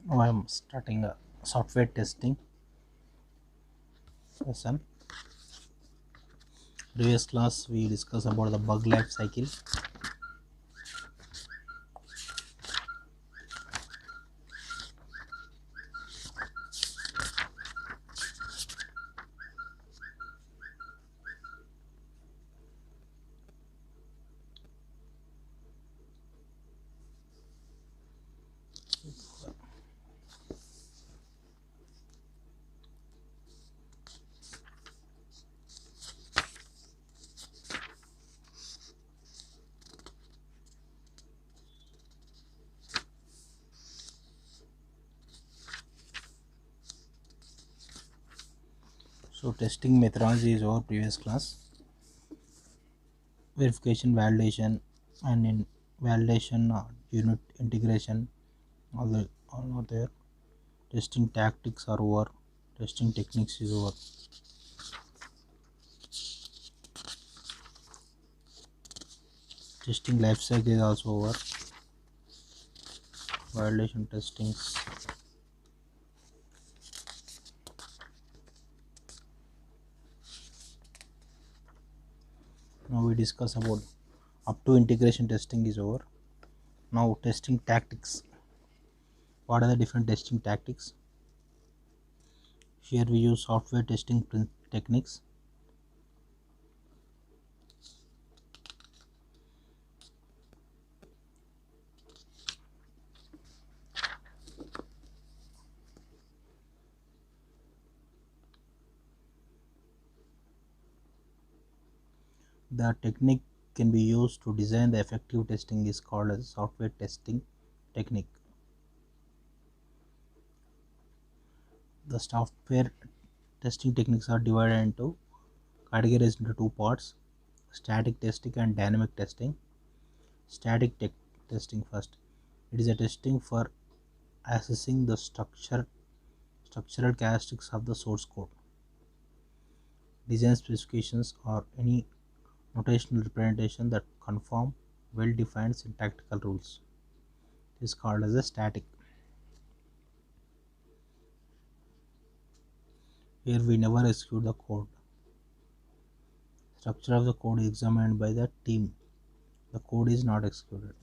Now I am starting a software testing lesson. Previous class we discussed about the bug life cycle. So testing methodology is our previous class. Verification, validation, and in validation unit integration all are there. Testing tactics are over. Testing techniques is over. Testing life cycle is also over. Validation testings. Now we discuss about up to integration testing is over. Now testing tactics. What are the different testing tactics? Here we use software testing techniques. The technique can be used to design the effective testing is called as software testing technique. The software testing techniques are divided into categorized into two parts: static testing and dynamic testing. Static testing first. It is a testing for assessing the structural characteristics of the source code, design specifications, or any notational representation that conform well-defined syntactical rules. It is called as a static. Here we never execute the code. Structure of the code is examined by the team. The code is not executed.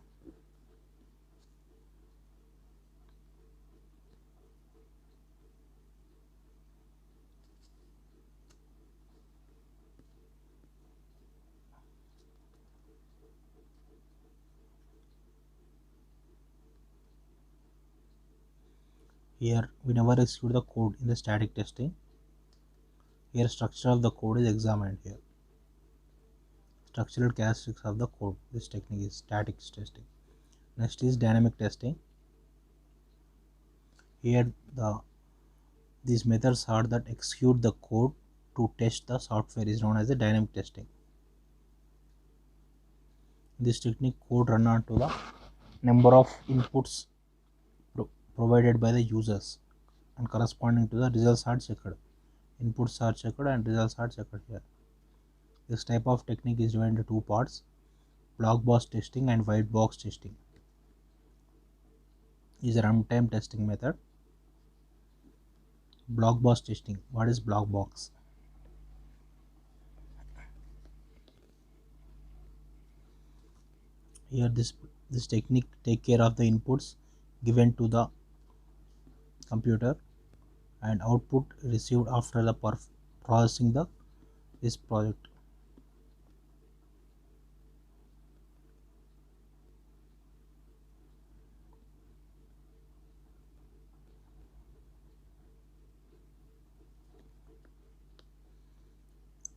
Here we never execute the code in the static testing. Here structure of the code is examined here. Structural characteristics of the code. This technique is static testing. Next is dynamic testing. Here these methods are that execute the code to test the software is known as the dynamic testing. This technique code run onto the number of inputs provided by the users and corresponding to the results are checked. Inputs are checked and results are checked here. This type of technique is divided into two parts: black box testing and white box testing. Is a runtime testing method. Black box testing. What is black box? Here this technique take care of the inputs given to the computer and output received after the processing this project.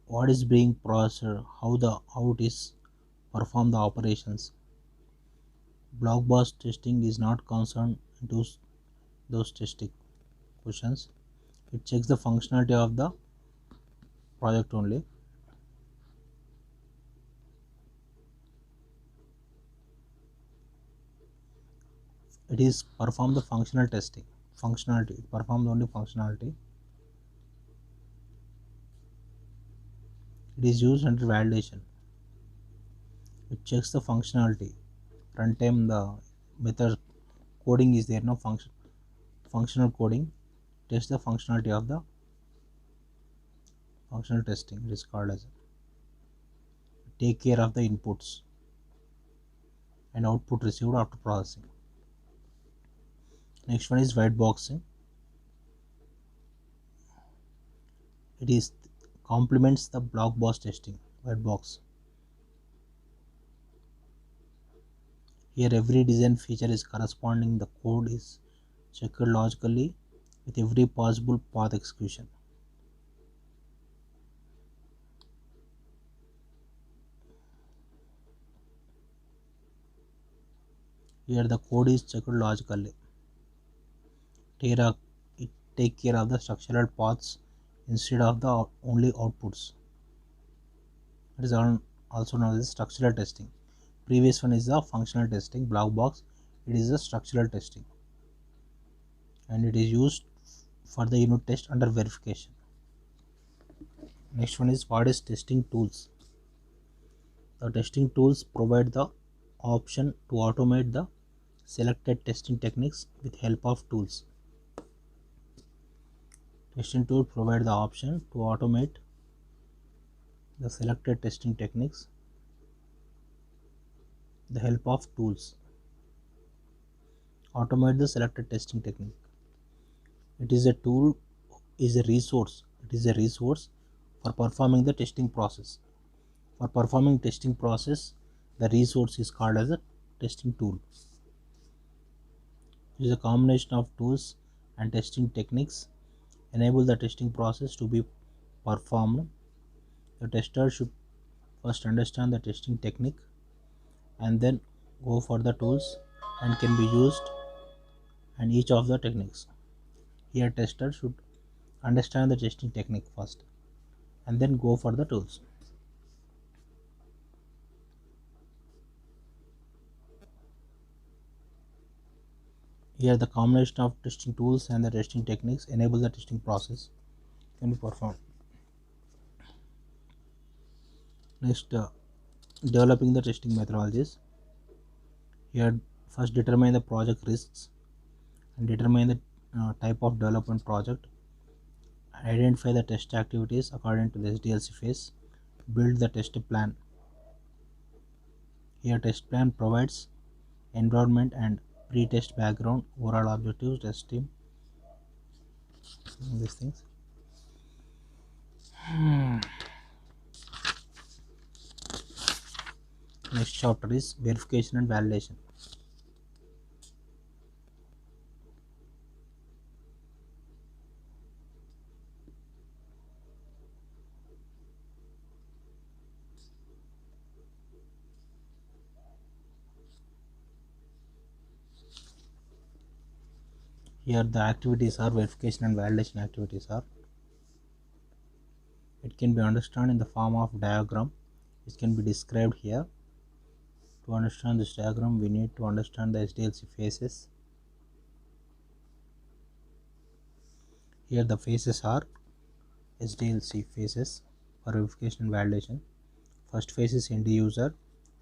What is being processed, how it is perform the operations. Black box testing is not concerned into those testing questions. It checks the functionality of the project only. It is perform the functional testing. Functionality. It performs only functionality. It is used under validation. It checks the functionality. Runtime the method coding is there, no function. functional coding, test the functionality of the functional testing. It is called as take care of the inputs and output received after processing. Next one is white boxing. It is complements the black box testing. White box. Here every design feature is corresponding. The code is checked logically with every possible path execution. Here the code is checked logically. It take care of the structural paths instead of the only outputs. It is also known as structural testing. Previous one is the functional testing, black box. It is the structural testing, and it is used for the unit test under verification. Next one is what is testing tools. The testing tools provide the option to automate the selected testing techniques with help of tools. Testing tools provide the option to automate the selected testing techniques with the help of tools. Automate the selected testing technique. It is a tool, is a resource. It is a resource for performing the testing process. For performing testing process, the resource is called as a testing tool. It is a combination of tools and testing techniques enable the testing process to be performed. The tester should first understand the testing technique and then go for the tools and can be used and each of the techniques. Here tester should understand the testing technique first and then go for the tools. Here the combination of testing tools and the testing techniques enable the testing process can be performed. Next, developing the testing methodologies. Here first determine the project risks and determine the type of development project. Identify the test activities according to the SDLC phase. Build the test plan. Here test plan provides environment and pre-test background, overall objectives, test team, these things. Next chapter is verification and validation. Here the activities are verification and validation activities are. It can be understood in the form of diagram. It can be described here. To understand this diagram, we need to understand the SDLC phases. Here the phases are SDLC phases for verification and validation. First phase is end user,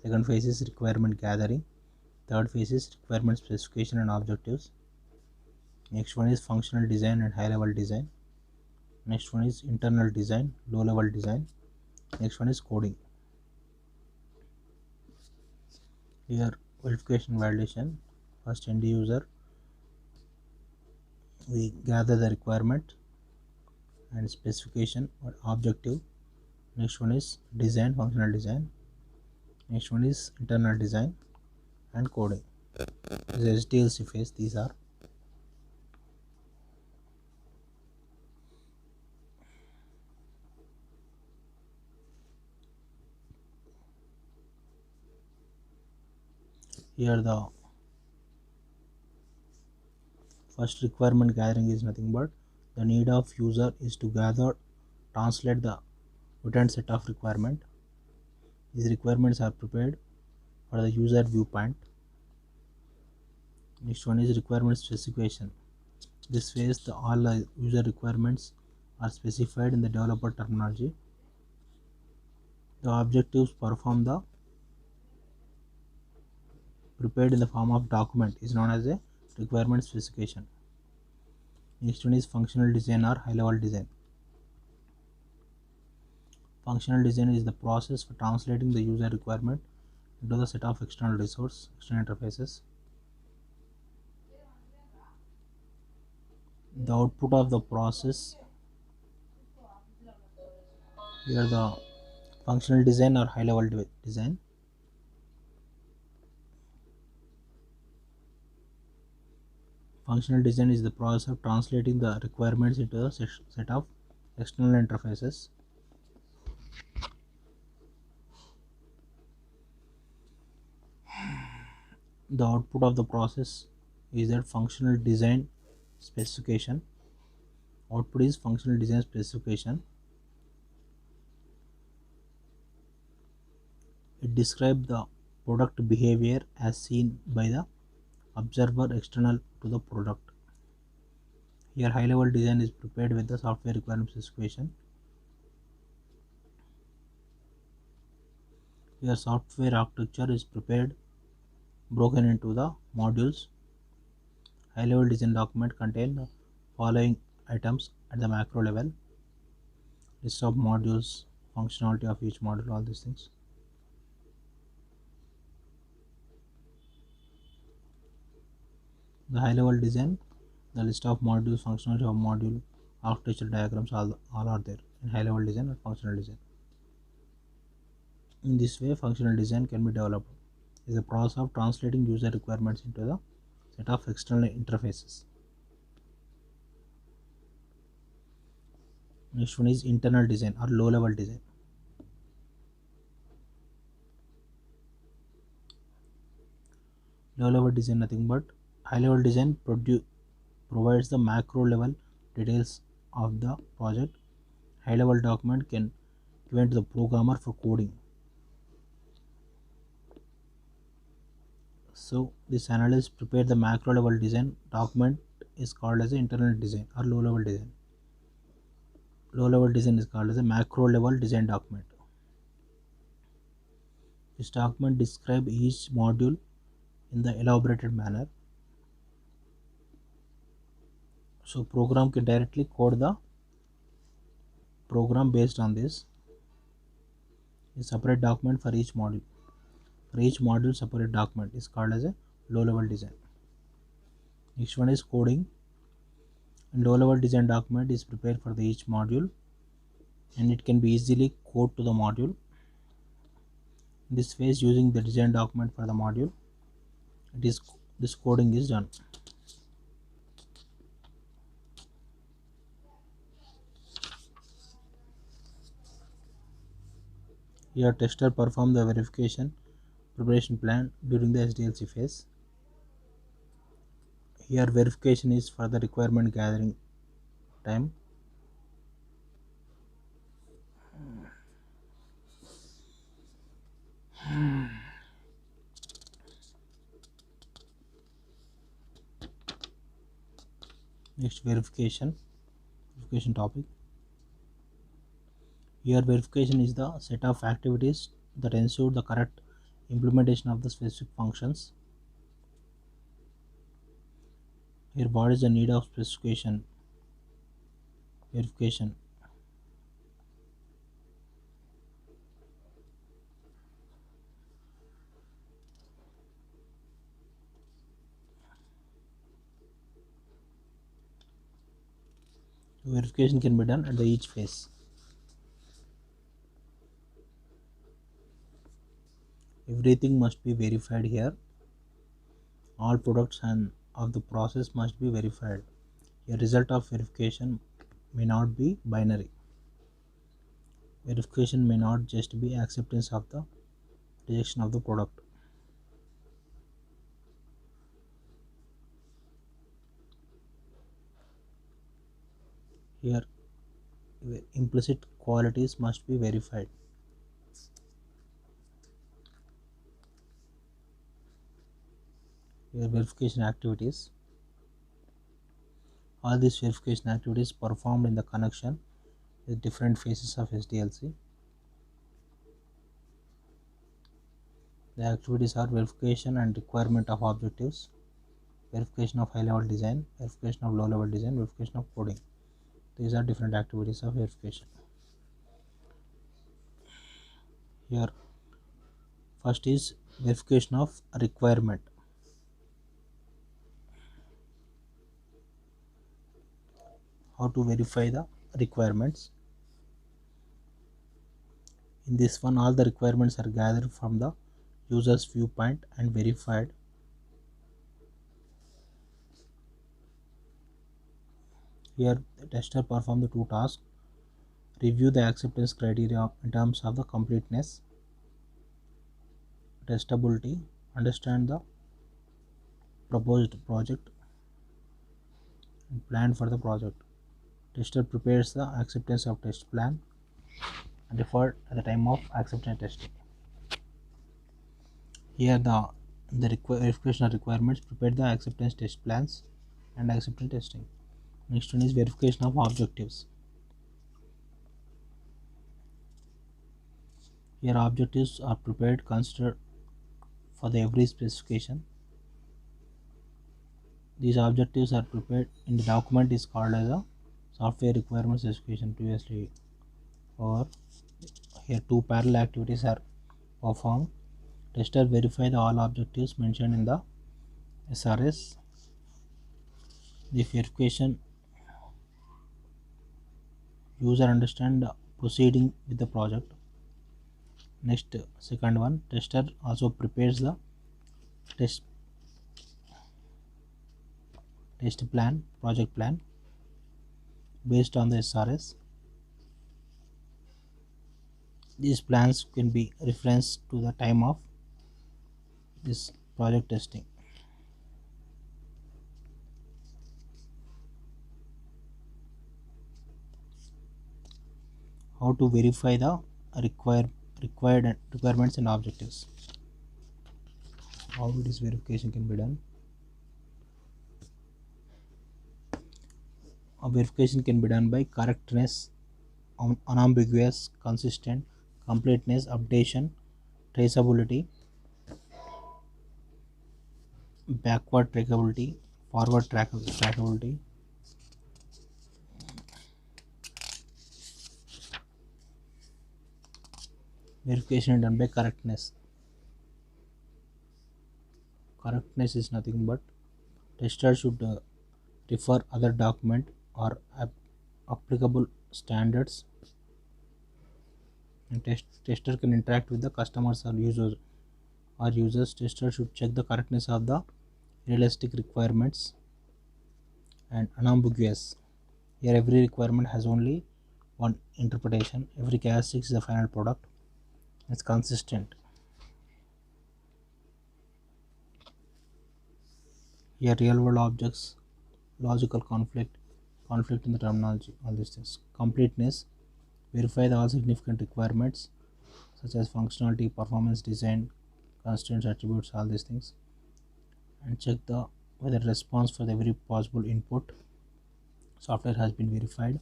second phase is requirement gathering, third phase is requirement specification and objectives. Next one is functional design and high level design. Next one is internal design, low level design. Next one is coding. Here verification validation, first end user, we gather the requirement and specification or objective. Next one is design, functional design. Next one is internal design and coding. This is SDLC phase. These are. Here the first requirement gathering is nothing but the need of user is to gather, translate the written set of requirement. These requirements are prepared for the user viewpoint. Next one is requirement specification. This phase all the user requirements are specified in the developer terminology. The objectives perform the prepared in the form of document is known as a requirement specification. Next one is functional design or high level design. Functional design is the process for translating the user requirement into the set of external interfaces. The output of the process, here the functional design or high level design. Functional design is the process of translating the requirements into a set of external interfaces. The output of the process is that functional design specification. Output is functional design specification. It describes the product behavior as seen by the observer external to the product. Here high level design is prepared with the software requirement specification. Here software architecture is prepared, broken into the modules. High level design document contain the following items at the macro level: list of modules, functionality of each module, all these things. The high level design, the list of modules, functionality of module, architecture diagrams, all are there in high level design and functional design. In this way, functional design can be developed. It is a process of translating user requirements into the set of external interfaces. Next one is internal design or low level design. Low level design nothing but high level design provides the macro level details of the project. High level document can given to the programmer for coding. So this analyst prepared the macro level design document is called as internal design or low level design. Low level design is called as a macro level design document. This document describes each module in the elaborated manner. So program can directly code the program based on this. A separate document for each module. For each module, separate document is called as a low level design. Next one is coding. And low level design document is prepared for the each module and it can be easily code to the module. In this phase, using the design document for the module, this coding is done. Here tester perform the verification preparation plan during the SDLC phase. Here verification is for the requirement gathering time. Next verification topic. Here verification is the set of activities that ensure the correct implementation of the specific functions. Here what is the need of specification verification? Verification can be done at the each phase. Everything must be verified here. All products and of the process must be verified. A result of verification may not be binary. Verification may not just be acceptance of the rejection of the product. Here implicit qualities must be verified. Here verification activities. All these verification activities performed in the connection with different phases of SDLC. The activities are verification and requirement of objectives, verification of high level design, verification of low level design, verification of coding. These are different activities of verification. Here first is verification of requirement. How to verify the requirements? In this one, all the requirements are gathered from the user's viewpoint and verified. Here the tester perform the two tasks: review the acceptance criteria in terms of the completeness, testability, understand the proposed project, and plan for the project. Tester prepares the acceptance of test plan and deferred at the time of acceptance testing. Here the verification of requirements, prepare the acceptance test plans and acceptance testing. Next one is verification of objectives. Here objectives are prepared, considered for the every specification. These objectives are prepared in the document is called as a software requirement specification previously, or here two parallel activities are performed. Tester verify the all objectives mentioned in the SRS. The verification user understand the proceeding with the project. Next, second one, tester also prepares the test plan, project plan based on the SRS. These plans can be referenced to the time of this project testing. How to verify the requirements and objectives? How this verification can be done? A verification can be done by correctness, unambiguous, consistent, completeness, updation, traceability, backward trackability, forward trackability. Verification is done by correctness. Correctness is nothing but tester should refer other document or applicable standards, and tester can interact with the customers or users. Tester should check the correctness of the realistic requirements and unambiguous. Here every requirement has only one interpretation. Every characteristic is the final product. It's consistent. Here real world objects, logical conflict in the terminology, all these things. Completeness, verify the all significant requirements such as functionality, performance, design, constraints, attributes, all these things, and check the whether response for every possible input software has been verified.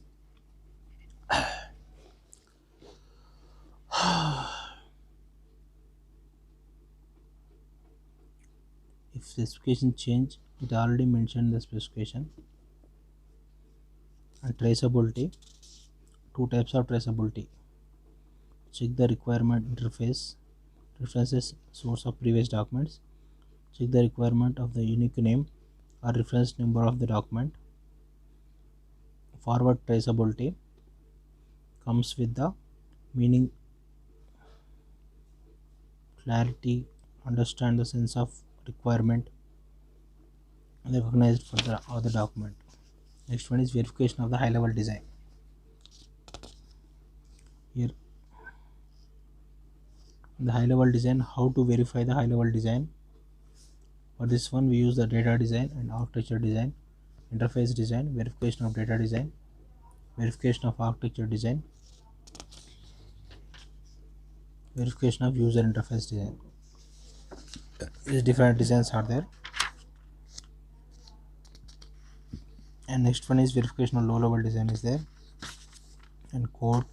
If specification change, it already mentioned the specification. And traceability, two types of traceability. Check the requirement interface references source of previous documents. Check the requirement of the unique name or reference number of the document. Forward traceability comes with the meaning, clarity, understand the sense of requirement and recognized for the other document. Next one is verification of the high level design. Here the high level design, how to verify the high level design? For this one we use the data design and architecture design, interface design, verification of data design, verification of architecture design, verification of user interface design. These different designs are there. And next one is verification of low level design is there, and code.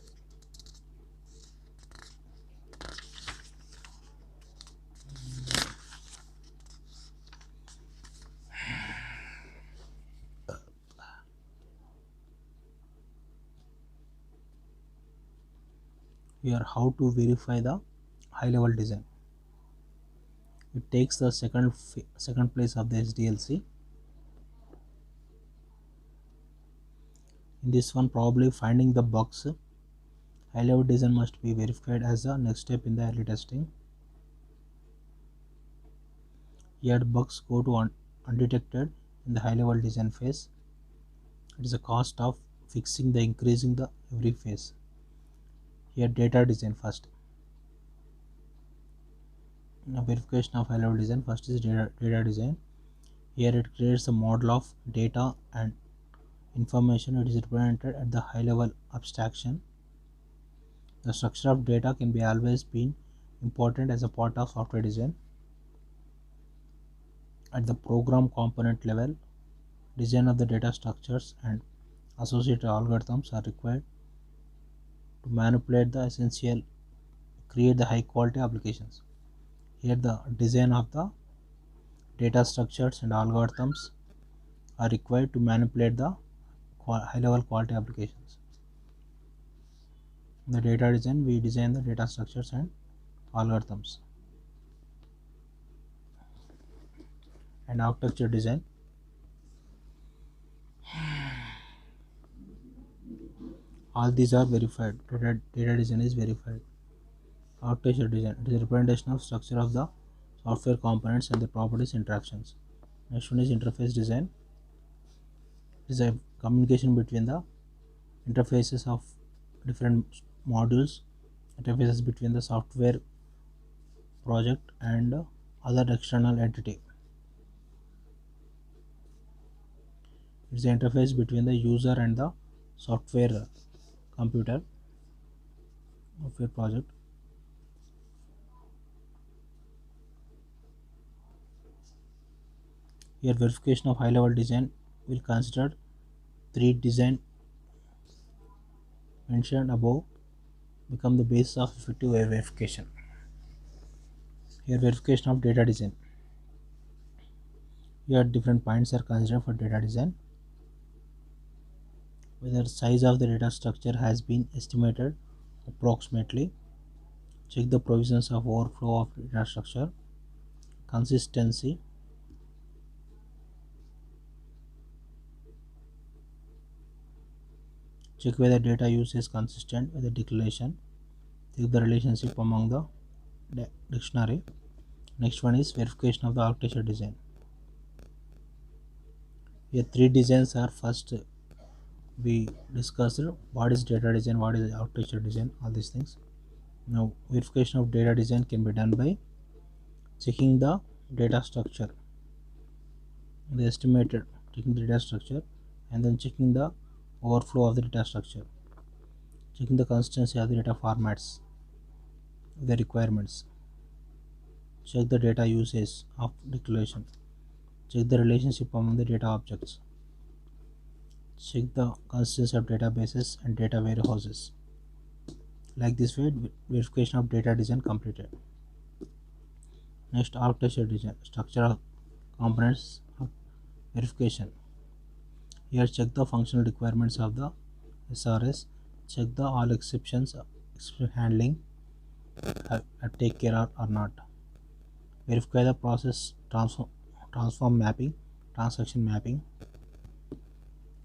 Here how to verify the high level design. It takes the second place of the SDLC. In this one, probably finding the bugs. High level design must be verified as the next step in the early testing. Here bugs go to undetected in the high level design phase. It is a cost of fixing the increasing the every phase. Here data design first. Now verification of high level design first is data design. Here it creates a model of data and information. It is represented at the high level abstraction. The structure of data can be always been important as a part of software design. At the program component level, design of the data structures and associated algorithms are required to manipulate the essential, create the high quality applications. Here the design of the data structures and algorithms are required to manipulate the high level quality applications. In the data design, we design the data structures and algorithms. And architecture design. All these are verified. Data design is verified. Architecture design, it is a representation of structure of the software components and the properties interactions. Next one is interface design. It is a communication between the interfaces of different modules, interfaces between the software project and other external entity. It is the interface between the user and the software computer of your project. Here verification of high level design will consider three design mentioned above become the basis of effective verification. Here verification of data design. Here different points are considered for data design. Whether size of the data structure has been estimated approximately. Check the provisions of overflow of data structure. Consistency. Check whether data use is consistent with the declaration. Check the relationship among the dictionary. Next one is verification of the architecture design. Here three designs are first we discussed what is data design, what is architecture design, all these things. Now verification of data design can be done by checking the data structure, the estimated, checking the data structure, and then checking the overflow of the data structure, checking the consistency of the data formats, the requirements, check the data usage of declaration, check the relationship among the data objects, check the consistency of databases and data warehouses. Like this way, verification of data design completed. Next, architecture design, structure of components of verification. Here check the functional requirements of the SRS, check the all exception handling have take care of or not. Verify the process transform mapping, transaction mapping.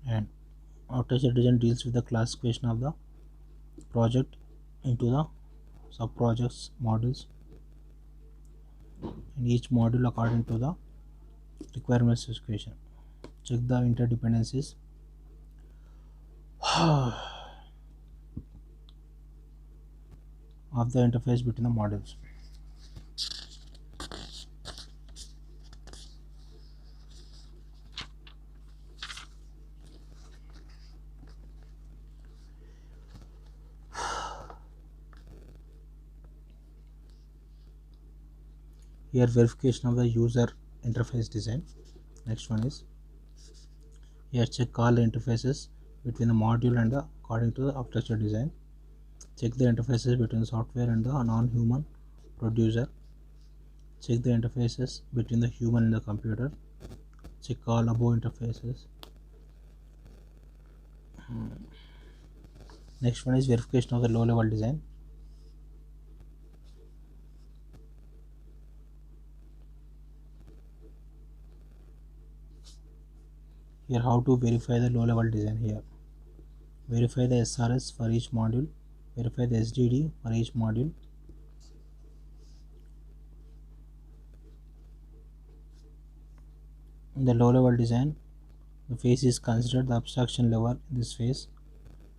And architecture design deals with the classification of the project into the sub projects modules, and each module according to the requirement specification. Check the interdependencies of the interface between the modules. Here verification of the user interface design. Next one is here check all the interfaces between the module and the according to the architecture design. Check the interfaces between the software and the non-human producer. Check the interfaces between the human and the computer. Check all above interfaces. Next one is verification of the low level design. Here how to verify the low level design. Here verify the SRS for each module, verify the SDD for each module. In the low level design, the phase is considered the abstraction level. In this phase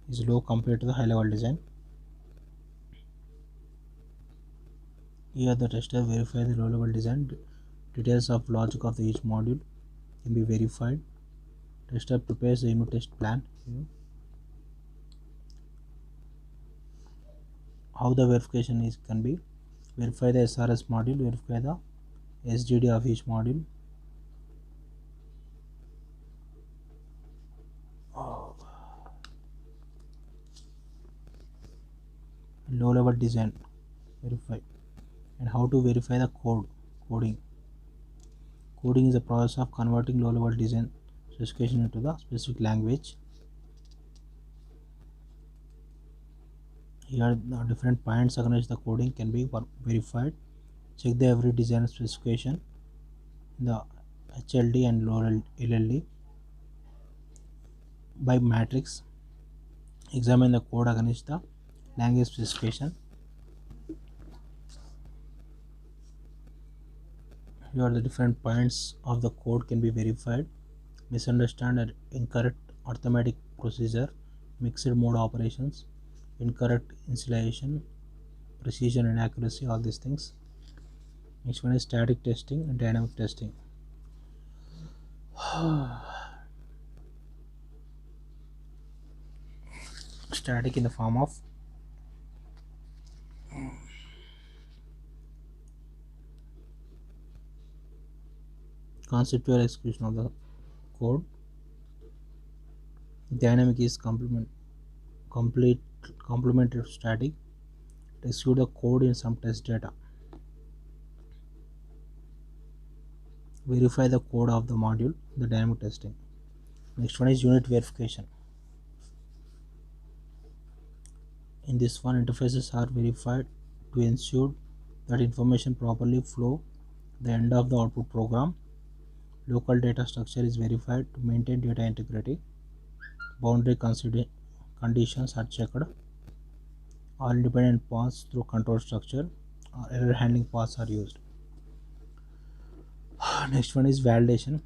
is low compared to the high level design. Here the tester verify the low level design. Details of logic of each module can be verified. Tester prepares the unit test plan. How the verification is can be: verify the SRS module, verify the SDD of each module. Low level design verify. And how to verify the coding. Coding is a process of converting low level design specification into the specific language. Here the different points against the coding can be verified. Check the every design specification in the HLD and LLD by matrix. Examine the code against the language specification. Here the different points of the code can be verified. Misunderstand or incorrect arithmetic procedure, mixed mode operations, incorrect installation, precision and accuracy, all these things. Next one is static testing and dynamic testing. Static in the form of conceptual execution of the code. Dynamic is complementary to static. Execute the code in some test data. Verify the code of the module, the dynamic testing. Next one is unit verification. In this one, interfaces are verified to ensure that information properly flow at the end of the output program. Local data structure is verified to maintain data integrity. Boundary conditions are checked. All independent paths through control structure or error handling paths are used. Next one is validation.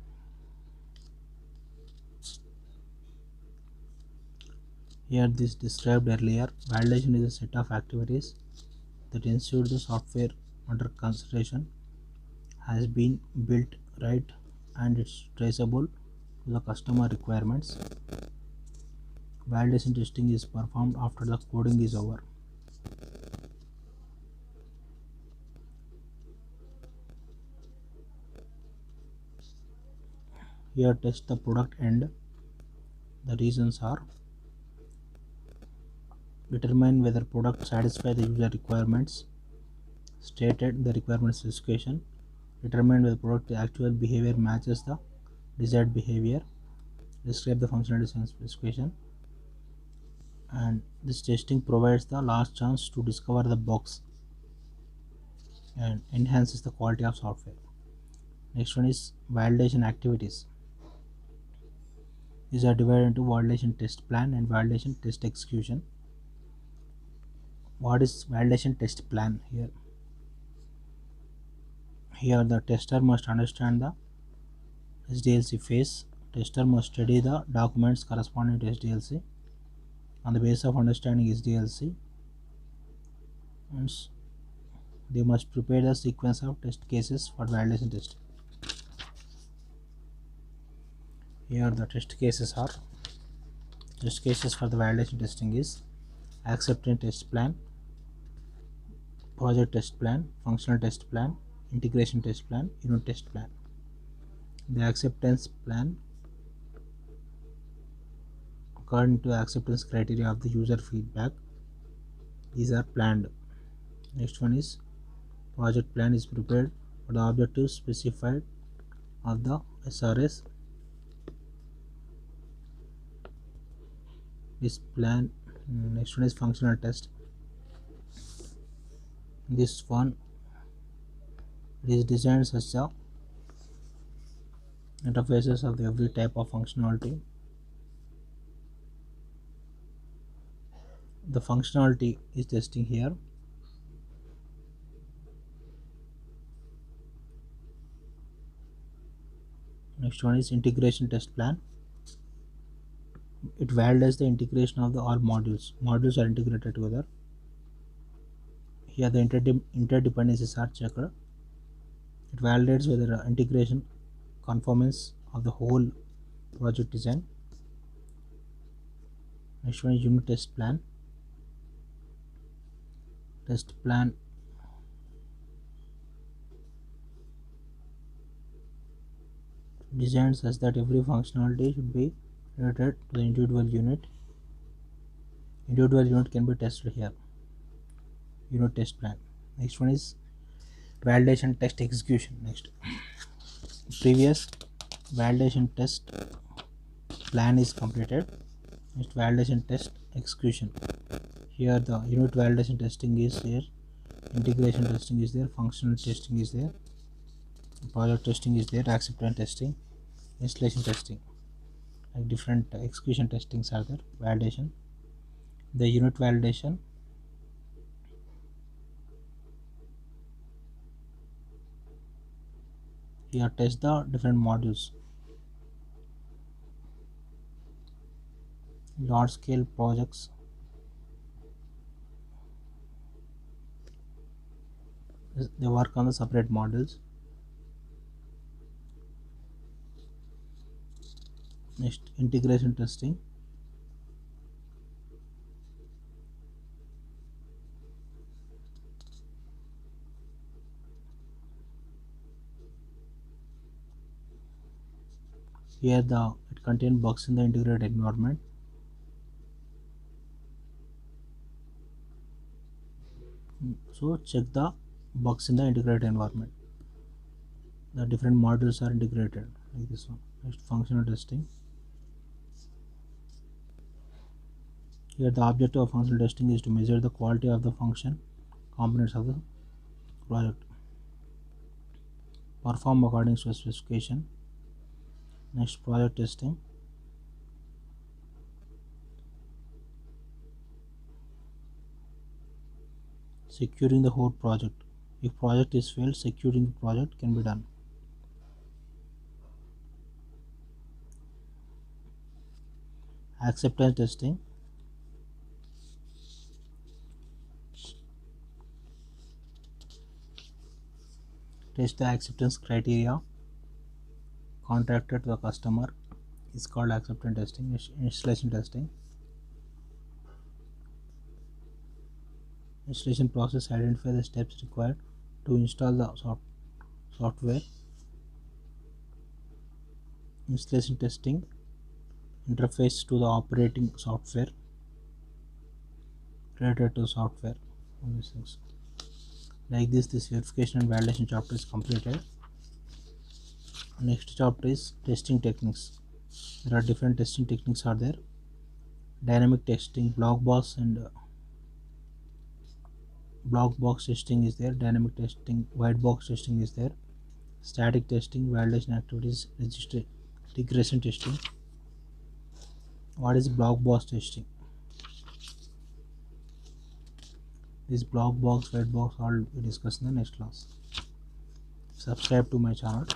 Here this described earlier, validation is a set of activities that ensure the software under consideration has been built right and it's traceable to the customer requirements. Validation testing is performed after the coding is over. Here test the product end. The reasons are: determine whether product satisfy the user requirements stated the requirement specification, determine whether product actual behavior matches the desired behavior, describe the functionality and specification. And this testing provides the last chance to discover the bugs and enhances the quality of software. Next one is validation activities. These are divided into validation test plan and validation test execution. What is validation test plan? Here the tester must understand the SDLC phase. Tester must study the documents corresponding to SDLC. On the basis of understanding SDLC, they must prepare the sequence of test cases for validation testing. Here the test cases are: test cases for the validation testing is acceptance test plan, project test plan, functional test plan, integration test plan, unit test plan. The acceptance plan, according to acceptance criteria of the user feedback, these are planned. Next one is project plan is prepared for the objectives specified of the SRS. This plan. Next one is functional test. This one is designed such a interfaces of every type of functionality. The functionality is testing here. Next one is integration test plan. It validates the integration of the all modules. Modules are integrated together. Here the interdependencies are checked. It validates whether integration conformance of the whole project design. Next one is unit test plan. Test plan designed such that every functionality should be related to the individual unit. Individual unit can be tested here. Unit test plan. Next one is validation test execution. Next, previous validation test plan is completed. Next, validation test execution. Here the unit validation testing is here, integration testing is there, functional testing is there, project testing is there, acceptance testing, installation testing, like different execution testings are there. Validation, the unit validation, here test the different modules. Large scale projects, they work on the separate modules. Next, integration testing. Here it contains bugs in the integrated environment. So check the bugs in the integrated environment. The different modules are integrated like this one. Next, functional testing. Here the objective of functional testing is to measure the quality of the function components of the project. Perform according to specification. Next, project testing. Securing the whole project. If project is failed, securing the project can be done. Acceptance testing. Test the acceptance criteria contracted to the customer is called acceptance testing. Installation testing. Installation process, identify the steps required to install the software. Installation testing, interface to the operating software, related to software, all these things. Like this verification and validation chapter is completed. Next chapter is testing techniques. There are different testing techniques are there. Dynamic testing, black box testing is there. Dynamic testing, white box testing is there. Static testing, validation activities, regression testing. What is black box testing? This black box, white box, all we discuss in the next class. Subscribe to my channel.